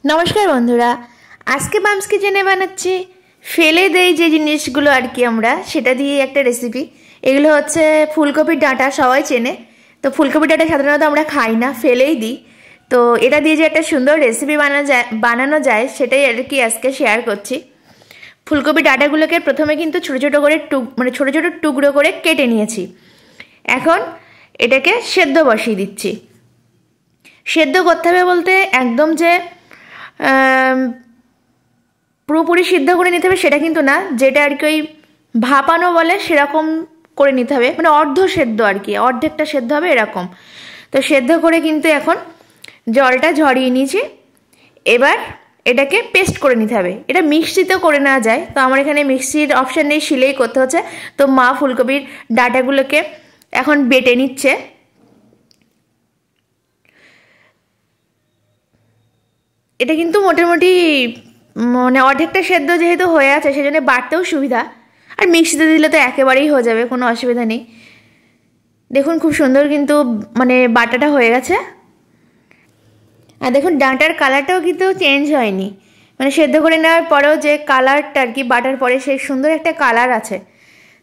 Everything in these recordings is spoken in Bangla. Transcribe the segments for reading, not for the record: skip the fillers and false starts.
নমস্কার বন্ধুরা, আজকে মামস কিচেনে বানাচ্ছি ফেলে দেই যে জিনিসগুলো আর কি আমরা সেটা দিয়ে একটা রেসিপি। এগুলো হচ্ছে ফুলকপির ডাঁটা, সবাই চেনে। তো ফুলকপির ডাঁটা সাধারণত আমরা খাই না, ফেলেই দিই। তো এটা দিয়ে যে একটা সুন্দর রেসিপি বানানো যায় সেটাই আর কি আজকে শেয়ার করছি। ফুলকপির ডাঁটাগুলোকে প্রথমে কিন্তু ছোটো ছোটো করে ছোটো ছোটো টুকরো করে কেটে নিয়েছি। এখন এটাকে সেদ্ধ বসিয়ে দিচ্ছি। সেদ্ধ করতে হবে বলতে একদম যে পুরোপুরি সিদ্ধ করে নিতে হবে সেটা কিন্তু না, যেটা আর কি ওই ভাপানো বলে সেরকম করে নিতে হবে, মানে অর্ধ সেদ্ধ আর কি, অর্ধেকটা সেদ্ধ হবে এরকম। তো সেদ্ধ করে কিন্তু এখন জলটা ঝরিয়ে নিয়েছি। এবার এটাকে পেস্ট করে নিতে হবে। এটা মিক্সিতেও করে নেওয়া যায়, তো আমার এখানে মিক্সির অপশান নেই, শিলেই করতে হচ্ছে। তো মা ফুলকপির ডাঁটাগুলোকে এখন বেটে নিচ্ছে। এটা কিন্তু মোটামুটি মানে অর্ধেকটা সেদ্ধ যেহেতু হয়ে আছে সেজন্য বাটতেও সুবিধা, আর মিক্সিতে দিলে তো একেবারেই হয়ে যাবে, কোনো অসুবিধা নেই। দেখুন খুব সুন্দর কিন্তু মানে বাটাটা হয়ে গেছে। আর দেখুন ডাঁটার কালারটাও কিন্তু চেঞ্জ হয়নি, মানে সেদ্ধ করে নেওয়ার পরেও যে কালারটা আর কি বাটার পরে সেই সুন্দর একটা কালার আছে।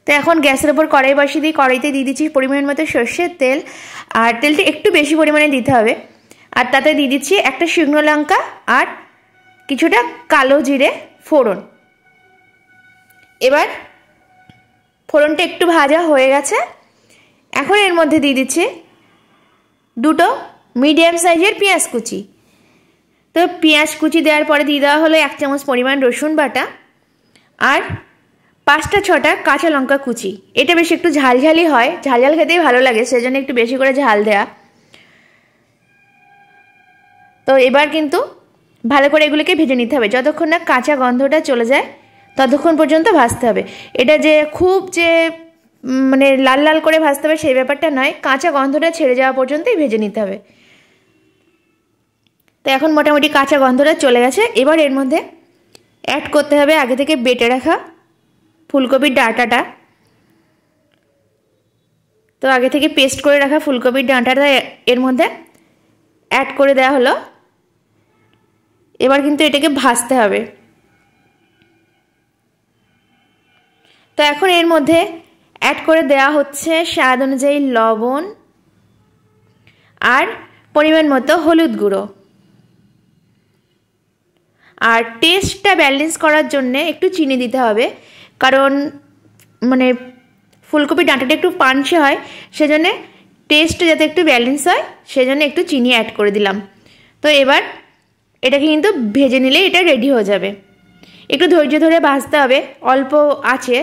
তো এখন গ্যাসের ওপর কড়াই বসিয়ে দিই। কড়াইতে দিয়ে দিচ্ছি পরিমাণ মতো সর্ষের তেল, আর তেলটা একটু বেশি পরিমাণে দিতে হবে। আর তাতে দিয়ে দিচ্ছি একটা শুকনো লঙ্কা আর কিছুটা কালো জিরে ফোড়ন। এবার ফোড়নটা একটু ভাজা হয়ে গেছে, এখন এর মধ্যে দিয়ে দিচ্ছি দুটো মিডিয়াম সাইজের পেঁয়াজ কুচি। তো পেঁয়াজ কুচি দেওয়ার পরে দিয়ে দেওয়া হলো 1 চামচ পরিমাণ রসুন বাটা আর 5টা 6টা কাঁচা লঙ্কা কুচি। এটা বেশ একটু ঝালঝালি হয়, ঝালঝাল খেতেই ভালো লাগে, সেজন্য একটু বেশি করে ঝাল দেয়া। তো এবার কিন্তু ভালো করে এগুলোকে ভেজে নিতে হবে, যতক্ষণ না কাঁচা গন্ধটা চলে যায় ততক্ষণ পর্যন্ত ভাজতে হবে। এটা যে খুব যে মানে লাল লাল করে ভাজতে হবে সেই ব্যাপারটা নয়, কাঁচা গন্ধটা ছেড়ে যাওয়া পর্যন্তই ভেজে নিতে হবে। তো এখন মোটামুটি কাঁচা গন্ধটা চলে গেছে। এবার এর মধ্যে অ্যাড করতে হবে আগে থেকে বেটে রাখা ফুলকপির ডাঁটাটা। তো আগে থেকে পেস্ট করে রাখা ফুলকপির ডাঁটাটা এর মধ্যে অ্যাড করে দেওয়া হলো। এবার কিন্তু এটাকে ভাজতে হবে। তো এখন এর মধ্যে অ্যাড করে দেওয়া হচ্ছে স্বাদ অনুযায়ী লবণ আর পরিমাণ মতো হলুদ গুঁড়ো। আর টেস্টটা ব্যালেন্স করার জন্য একটু চিনি দিতে হবে, কারণ মানে ফুলকপির ডাঁটাটা একটু পানসে হয়, সেজন্য টেস্টটা যাতে একটু ব্যালেন্স হয় সেজন্য একটু চিনি অ্যাড করে দিলাম। তো এবার এটাকে কিন্তু ভেজে নিলে এটা রেডি হয়ে যাবে। একটু ধৈর্য ধরে ভাজতে হবে অল্প আছে,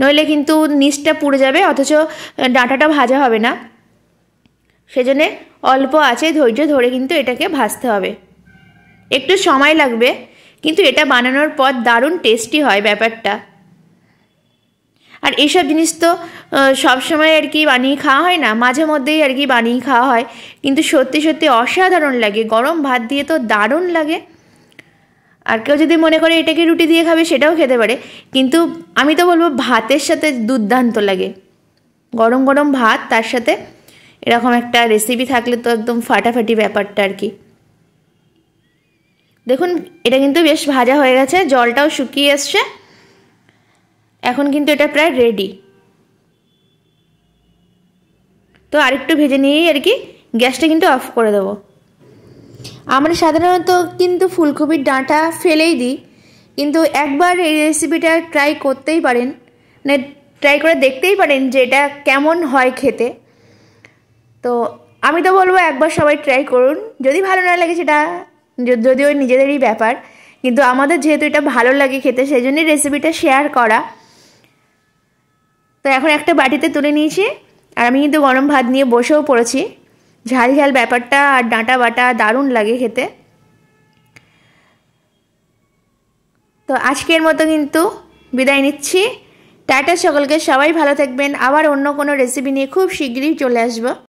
নইলে কিন্তু নিচটা পুড়ে যাবে, অথচ ডাঁটাটা ভাজা হবে না। সেজন্য অল্প আছে ধৈর্য ধরে কিন্তু এটাকে ভাজতে হবে। একটু সময় লাগবে, কিন্তু এটা বানানোর পর দারুণ টেস্টি হয় ব্যাপারটা। আর এইসব জিনিস তো সবসময় আর কি বানিয়ে খাওয়া হয় না, মাঝে মধ্যেই আর কি বানিয়ে খাওয়া হয়, কিন্তু সত্যি সত্যি অসাধারণ লাগে। গরম ভাত দিয়ে তো দারুণ লাগে। আর কেউ যদি মনে করে এটাকে রুটি দিয়ে খাবে সেটাও খেতে পারে, কিন্তু আমি তো বলবো ভাতের সাথে দুর্দান্ত লাগে। গরম গরম ভাত, তার সাথে এরকম একটা রেসিপি থাকলে তো একদম ফাটাফাটি ব্যাপারটা আর কি। দেখুন এটা কিন্তু বেশ ভাজা হয়ে গেছে, জলটাও শুকিয়ে এসছে। এখন কিন্তু এটা প্রায় রেডি। তো আরেকটু ভেজে নিয়েই আর কি গ্যাসটা কিন্তু অফ করে দেবো। আমরা সাধারণত কিন্তু ফুলকপির ডাঁটা ফেলেই দিই, কিন্তু একবার এই রেসিপিটা ট্রাই করতেই পারেন, মানে ট্রাই করে দেখতেই পারেন যে এটা কেমন হয় খেতে। তো আমি তো বলবো একবার সবাই ট্রাই করুন। যদি ভালো না লাগে সেটা যদিও নিজেদেরই ব্যাপার, কিন্তু আমাদের যেহেতু এটা ভালো লাগে খেতে সেই জন্যই রেসিপিটা শেয়ার করা। তো এখন একটা বাটিতে তুলে নিয়েছি, আর আমি কিন্তু গরম ভাত নিয়ে বসেও পড়েছি। ঝাল ঝাল ব্যাপারটা আর ডাঁটা বাটা দারুণ লাগে খেতে। তো আজকের মতো কিন্তু বিদায় নিচ্ছি। টাটা সকলকে, সবাই ভালো থাকবেন। আবার অন্য কোনো রেসিপি নিয়ে খুব শীঘ্রই চলে আসবো।